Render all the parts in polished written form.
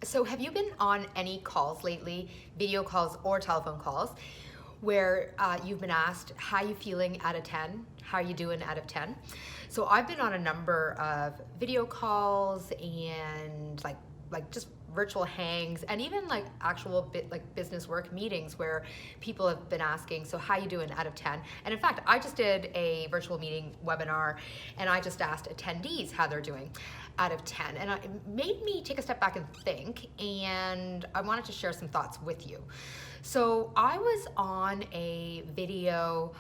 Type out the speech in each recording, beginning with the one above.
So have you been on any calls lately, video calls or telephone calls, where you've been asked, how you feeling out of 10? How are you doing out of 10? So I've been on a number of video calls and like just virtual hangs and even like actual business work meetings where people have been asking, so how you doing out of 10? And in fact, I just did a virtual meeting webinar and I just asked attendees how they're doing out of 10. And it made me take a step back and think, and I wanted to share some thoughts with you. So I was on a video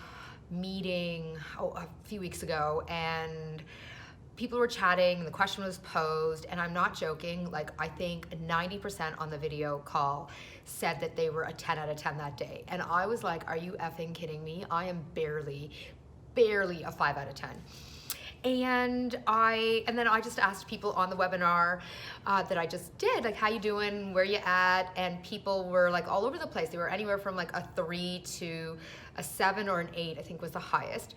meeting a few weeks ago, and people were chatting and the question was posed, and I'm not joking, like I think 90% on the video call said that they were a 10 out of 10 that day. And I was like, are you effing kidding me? I am barely a 5 out of 10. And then I just asked people on the webinar that I just did, like, how you doing, where you at? And people were like all over the place. They were anywhere from like a 3 to a 7 or an 8, I think was the highest.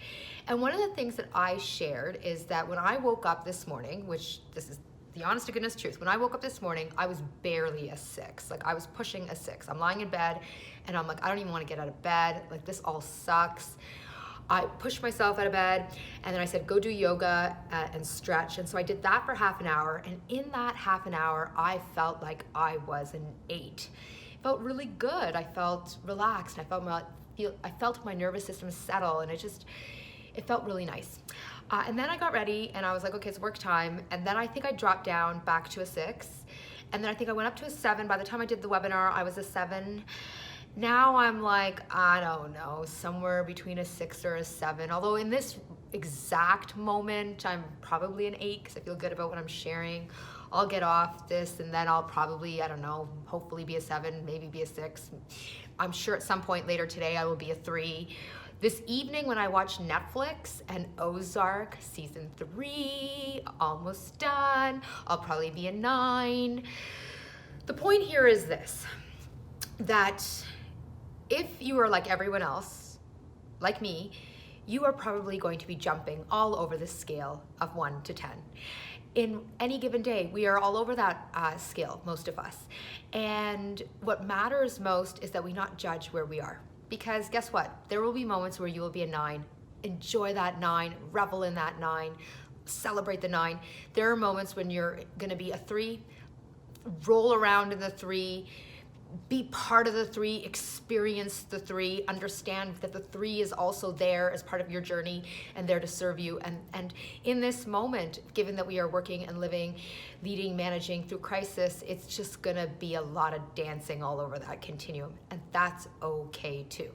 And one of the things that I shared is that when I woke up this morning, which this is the honest to goodness truth, when I woke up this morning, I was barely a 6. Like I was pushing a 6. I'm lying in bed and I'm like, I don't even want to get out of bed. Like this all sucks. I pushed myself out of bed and then I said, go do yoga and stretch. And so I did that for half an hour. And in that half an hour, I felt like I was an 8. It felt really good. I felt relaxed. I felt my nervous system settle, and it felt really nice. And then I got ready and I was like, okay, it's work time. And then I think I dropped down back to a 6. And then I think I went up to a 7. By the time I did the webinar, I was a 7. Now I'm like, I don't know, somewhere between a 6 or a 7. Although in this exact moment, I'm probably an 8 because I feel good about what I'm sharing. I'll get off this and then I'll probably, I don't know, hopefully be a 7, maybe be a 6. I'm sure at some point later today I will be a 3. This evening when I watch Netflix and Ozark season 3, almost done, I'll probably be a 9. The point here is this, that if you are like everyone else, like me, you are probably going to be jumping all over the scale of 1 to 10. In any given day, we are all over that scale, most of us. And what matters most is that we not judge where we are. Because guess what? There will be moments where you will be a 9. Enjoy that 9, revel in that 9, celebrate the 9. There are moments when you're gonna be a 3, roll around in the 3, be part of the 3, experience the 3, understand that the 3 is also there as part of your journey and there to serve you. And in this moment, given that we are working and living, leading, managing through crisis, it's just gonna be a lot of dancing all over that continuum, and that's okay too.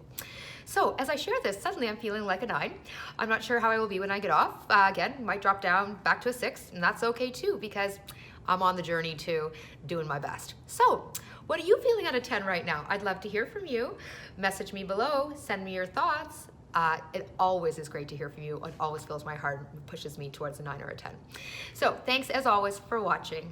So as I share this, suddenly I'm feeling like a 9. I'm not sure how I will be when I get off. Again, might drop down back to a 6, and that's okay too, because I'm on the journey to doing my best. So what are you feeling out of 10 right now? I'd love to hear from you. Message me below, send me your thoughts. It always is great to hear from you. It always fills my heart and pushes me towards a 9 or a 10. So thanks as always for watching.